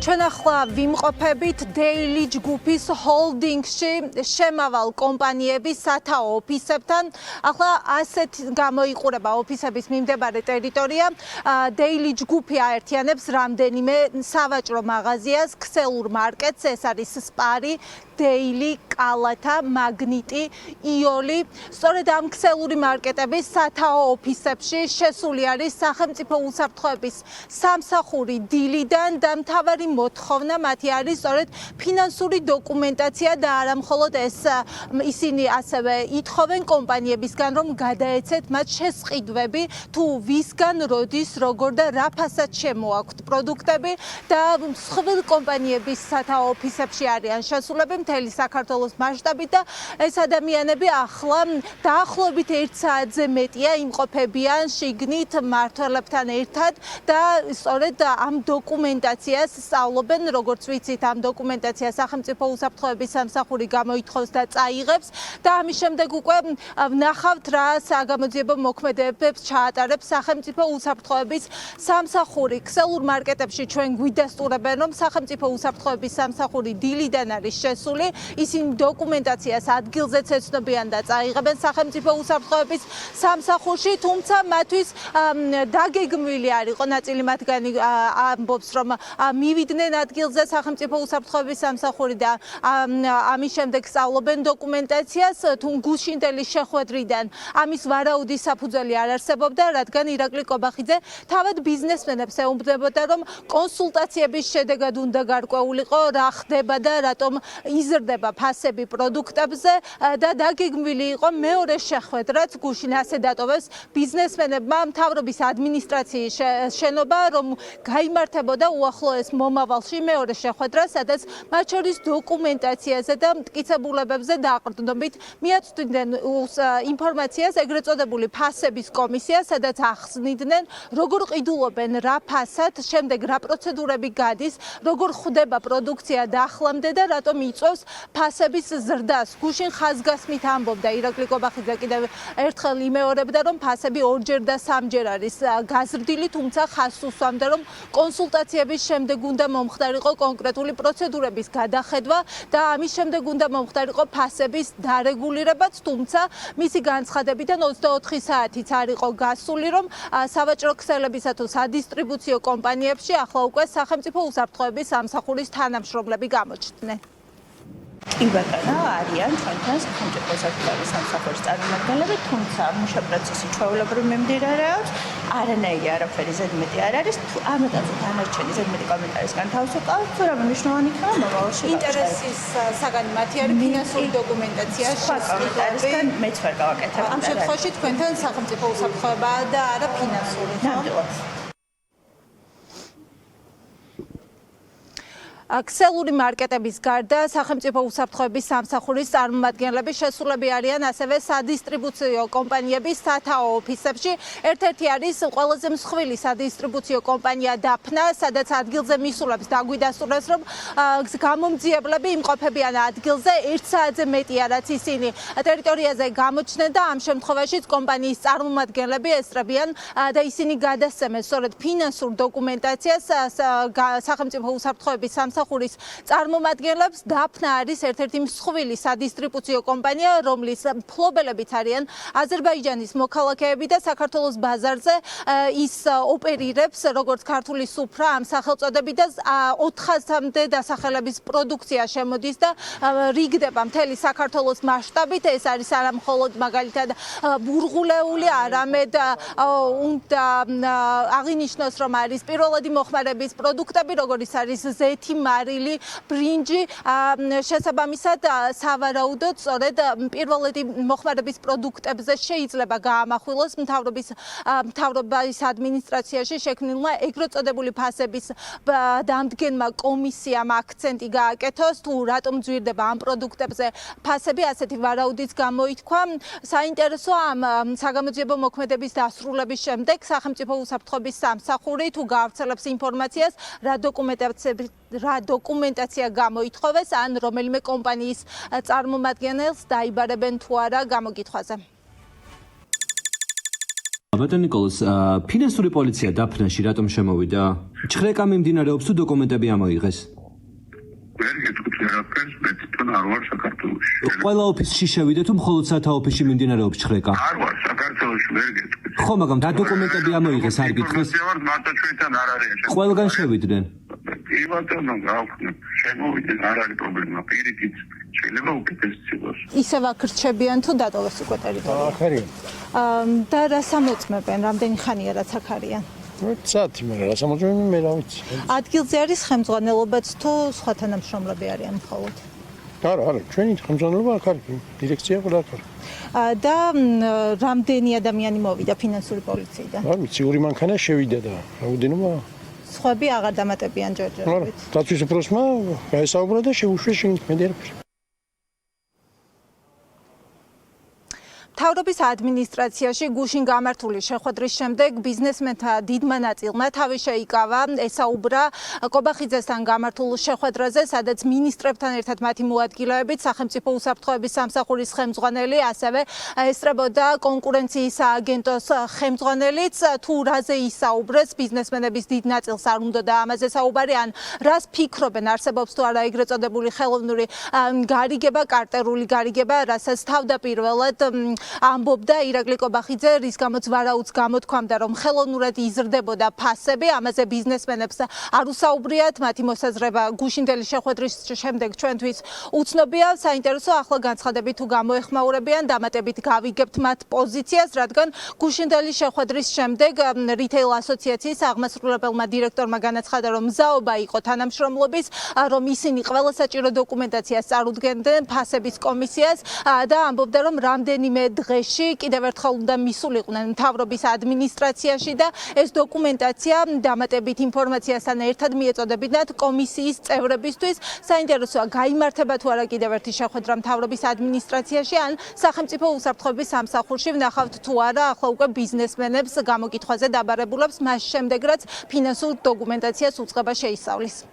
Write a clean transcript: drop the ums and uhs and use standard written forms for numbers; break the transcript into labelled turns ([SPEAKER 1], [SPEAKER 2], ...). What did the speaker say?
[SPEAKER 1] ჩვენ ახლა ვიმყოფებით Daily ჯგუფის ჰოლდინგში შემავალ კომპანიების სათაო ოფისებთან. ახლა ასეთ გამოიყურება ოფისების მიმდებარე ტერიტორია. Daily ჯგუფი აერთიანებს რამდენიმე სავაჭრო მაღაზიას, ქსელურ მარკეტს, ეს არის სპარი, Daily, კალათა, მაგნიტი, იოლი. სწორედ ამ ქსელური მარკეტების სათაო ოფისებში შესული არის სახელმწიფო უსაფრთხოების სამსახური დილიდან და მთავარი მოთხოვნა მათი არის სწორედ ფინანსური დოკუმენტაცია და არა მხოლოდ ეს ისინი ასევე ითხოვენ კომპანიებისგან რომ გადაეცეთ მათ შესყიდვები თუ ვისგან როდის როგორ და რა ფასად შემოაქვთ პროდუქტები და სხვადასხვა კომპანიების სათაო ოფისებში არიან შესულები მთელი საქართველოს მასშტაბით და ეს ადამიანები ახლა დაახლოებით 1 საათზე მეტია იმყოფებიან შიგნით მმართველებთან ერთად და სწორედ ამ დოკუმენტაციას სწავლობენ, როგორც ვიცით, ამ დოკუმენტაციას სახელმწიფო უსაფრთხოების სამსახური გამოითხოვს და წაიღებს და ამის შემდეგ უკვე ვნახავთ რა საგამოძიებო მოქმედებებს ჩაატარებს სახელმწიფო უსაფრთხოების სამსახური. ქსელურ მარკეტებში ჩვენ გვიდასტურებენ, რომ სახელმწიფო უსაფრთხოების სამსახური დილიდან არის შესული, ისინი დოკუმენტაციას ადგილზეც ეცნობიან და წაიღებენ სახელმწიფო უსაფრთხოების სამსახურში, თუმცა მათთვის დაგეგმილი არ იყო ნაწილი მათგანი ამბობს რომ მივიდნენ ადგილზე სახელმწიფო უსაფრთხოების სამსახური და ამის შემდეგ სწავლობენ დოკუმენტაციას თუ გუშინდელი შეხვედრიდან ამის ვარაუდის საფუძველი არ არსებობდა რადგან ირაკლი კობახიძე თავად ბიზნესმენებს ეუბნებოდა რომ კონსულტაციების შედეგად უნდა გარკვეულიყო რა ხდება და რატომ იზრდება ფასები პროდუქტებზე და დაგეგმილი იყო მეორე შეხვედრაც გუშინ ასე დატოვეს ბიზნესმენებმა მთავრობის ადმინისტრაციის შენობა რომ გაიმართებოდა უახლოეს მომავალში მეორე შეხვედრა, სადაც მათ შორის დოკუმენტაციაზე და მტკიცებულებებზე დაყრდნობით მიაწვდიდნენ ინფორმაციას ეგრეთ წოდებული ფასების კომისიას, სადაც ახსნიდნენ, როგორ ყიდულობენ რა ფასად, შემდეგ რა პროცედურები გადის, როგორ ხვდება პროდუქცია დაახლამდე და რატომ იწვევს ფასების ზრდას. გუშინ ხაზგასმით ამბობდა ირაკლი კობახიძე კიდევ ერთხელ იმეორებდა, რომ ფასები ორჯერ და სამჯერ არის გაზრდილი, თუმცა ხაზს უსვამდა, რომ კონსულტაციების შემდეგ უნდა მომხდარიყო კონკრეტული პროცედურების გადახედვა და ამის შემდეგ უნდა მომხდარიყო ფასების დარეგულირებაც, თუმცა მისი განცხადებიდან 24 საათიც არ იყო გასული, რომ სავაჭრო ქსელებისა თუ სადისტრიბუციო კომპანიებში ახლა უკვე სახელმწიფო უსაფრთხოების სამსახურის თანამშრომლები გამოჩნდნენ.
[SPEAKER 2] კი ბატონო, არიან ჩვენთან სახელმწიფო უსაფრთხოების სამსახურის წარმომადგენლები, თუმცა მუშა პროცესი ჩვეულებრივ მიმდინარეობს, არანაირი არაფერი ზედმეტი არ არის. თუ ამაზე დანარჩენი ზედმეტი კომენტარისგან თავს უყავთ, თუ რამე მნიშვნელოვანი იქნება მომავალში.
[SPEAKER 1] ინტერესის საგანი მათი არის ფინანსური დოკუმენტაცია
[SPEAKER 2] კომენტარისგან მეც ვერ გავაკეთებ.
[SPEAKER 1] ამ შემთხვევაში თქვენთან სახელმწიფო უსაფრთხოება და არა ფინანსური, ხო?
[SPEAKER 2] ნამდვილად.
[SPEAKER 1] ქსელური მარკეტების გარდა სახელმწიფო უსაფრთხოების სამსახურის წარმომადგენლები შესულები არიან ასევე სადისტრიბუციო კომპანიების სათაო ოფისებში. ერთ-ერთი არის ყველაზე მსხვილი სადისტრიბუციო კომპანია დაფნა, სადაც ადგილზე მისულებს დაგვიდასტურეს, რომ გამომძიებლები იმყოფებიან ადგილზე 1 საათზე მეტია, რაც ისინი ტერიტორიაზე გამოჩნდნენ და ამ შემთხვევაშიც კომპანიის წარმომადგენლები ესწრებიან და ისინი გადასცემენ სწორედ ფინანსურ დოკუმენტაციას სახელმწიფო უსაფრთხოების სამსახურის წარმომადგენლებს. დაფნა არის ერთ-ერთი მსხვილი სადისტრიბუციო კომპანია, რომლის მფლობელებიც არიან აზერბაიჯანის მოქალაქეები და საქართველოს ბაზარზე ის ოპერირებს როგორც ქართული სუფრა ამ სახელწოდებით და 400-მდე დასახელების პროდუქცია შემოდის და რიგდება მთელი საქართველოს მასშტაბით. ეს არის არა მხოლოდ მაგალითად ბურღულეული, არამედ უნდა აღინიშნოს, რომ არის პირველადი მოხმარების პროდუქტები, როგორიც არის ზეთი, მარილი, ბრინჯი, შესაბამისად სავარაუდოდ სწორედ პირველადი მოხმარების პროდუქტებზე შეიძლება გაამახვილოს მთავრობის ადმინისტრაციაში შექმნილმა ეგრეთ წოდებული ფასების დამდგენმა კომისიამ აქცენტი გააკეთოს, თუ რატომ ძვირდება ამ პროდუქტებზე ფასები, ასეთი ვარაუდიც გამოითქვა. საინტერესო ამ საგამოძიებო მოქმედების დასრულების შემდეგ სახელმწიფო უსაფრთხოების სამსახური თუ გაავრცელებს ინფორმაციას, რა დოკუმენტაცია გამოითხოვეს ან რომელიმე კომპანიის წარმომადგენელს დაიბარებენ თუ არა გამოგითხვაზე.
[SPEAKER 3] ბატონ ნიკოლოზ, ფინანსური პოლიცია დაფნაში რატომ შემოვიდა? ჭხრეკა მიმდინარეობს თუ დოკუმენტები ამოიღეს?
[SPEAKER 4] ვერ გეტყვით ვერაფერს, მე თვითონ არ ვარ საქართველოში.
[SPEAKER 3] ყველა ოფისში შევიდე თუ მხოლოდ სათა ოფისში მიმდინარეობს ჭხრეკა?
[SPEAKER 4] არ ვარ საქართველოში, ვერ გეტყვით.
[SPEAKER 3] ხო, მაგრამ და დოკუმენტები ამოიღეს არ გითხეს?
[SPEAKER 4] მარტო ჩვენთან არ არის.
[SPEAKER 3] ყველგან შევიდნენ.
[SPEAKER 4] კი ბატონო, გავხსნით. შემოვიდნენ, არ არის პრობლემა. პირიქით შეიძლება უკეთესი იყოს.
[SPEAKER 1] ისევ აქ რჩებიან თუ დატოვეს უკვე ტერიტორია?
[SPEAKER 5] აქ არიან.
[SPEAKER 1] და რას ამოწმებენ? რამდენი ხანია რაც აქ არიან?
[SPEAKER 5] საათი, მაგრამ რას ამოწმებენ მე რა ვიცი.
[SPEAKER 1] ადგილზე არის ხელმძღვანელობაც თუ სხვა თანამშრომლები არიან მხოლოდ?
[SPEAKER 5] არა, ჩვენი ხელმძღვანელობა აქ არის, დირექცია ყველა აქ არის.
[SPEAKER 1] და რამდენი ადამიანი მოვიდა ფინანსური პოლიციიდან?
[SPEAKER 5] არ ვიცი, ორი მანქანა შევიდა და რაოდენობა.
[SPEAKER 1] სხვები აღარ დამატებიან
[SPEAKER 5] არა,
[SPEAKER 1] ჯერჯერობით.
[SPEAKER 5] დაცვის უფროსმა გაესაუბრა და შეუშვეს შიგნით მე დიახ.
[SPEAKER 1] მთავრობის ადმინისტრაციაში გუშინ გამართული შეხვედრის შემდეგ ბიზნესმენთა დიდმა ნაწილმა თავი შეიკავა, ესაუბრა კობახიძესთან გამართულ შეხვედრაზე, სადაც მინისტრებთან ერთად მათი მოადგილეებით სახელმწიფო უსაფრთხოების სამსახურის ხელმძღვანელი, ასევე ესწრებოდა კონკურენციის სააგენტოს ხელმძღვანელიც, თუ რაზე ისაუბრეს, ბიზნესმენების დიდ ნაწილს არ უნდა და ამაზე საუბარი, ან რას ფიქრობენ, არსებობს თუ არა ეგრეთ წოდებული ხელოვნური გარიგება, კარტერული გარიგება, რასაც თავდაპირველად ამბობდა ირაკლი კობახიძე, რის გამოც ვარაუდს გამოთქვამდა, რომ ხელოვნურად იზრდებოდა ფასები, ამაზე ბიზნესმენებს არ უსაუბრიათ, მათი მოსაზრება გუშინდელი შეხვედრის შემდეგ ჩვენთვის უცნობია. საინტერესო ახლა განცხადებით თუ გამოეხმაურებიან, დამატებით გავიგებთ მათ პოზიციას, რადგან გუშინდელი შეხვედრის შემდეგ რიტეილ ასოციაციის აღმასრულებელმა დირექტორმა განაცხადა, რომ მზაობა იყო თანამშრომლობის, რომ ისინი ყველა საჭირო დოკუმენტაციას წარუდგენდნენ ფასების კომისიას და ამბობდა, რომ რამდენიმე დღეში კიდევ ერთხელ უნდა მისულიყვნენ მთავრობის ადმინისტრაციაში და ეს დოკუმენტაცია დამატებით ინფორმაციასთან ერთად მიეწოდებინათ კომისიის წევრებისთვის. საინტერესოა, გაიმართება თუ არა კიდევ ერთი შეხვედრა მთავრობის ადმინისტრაციაში, ან სახელმწიფო უსაფრთხოების სამსახურში ვნახავთ თუ არა ახლა უკვე ბიზნესმენებს გამოკითხვაზე დაბარებულებს, მას შემდეგ რაც ფინანსურ დოკუმენტაციას უწყება შეისწავლის.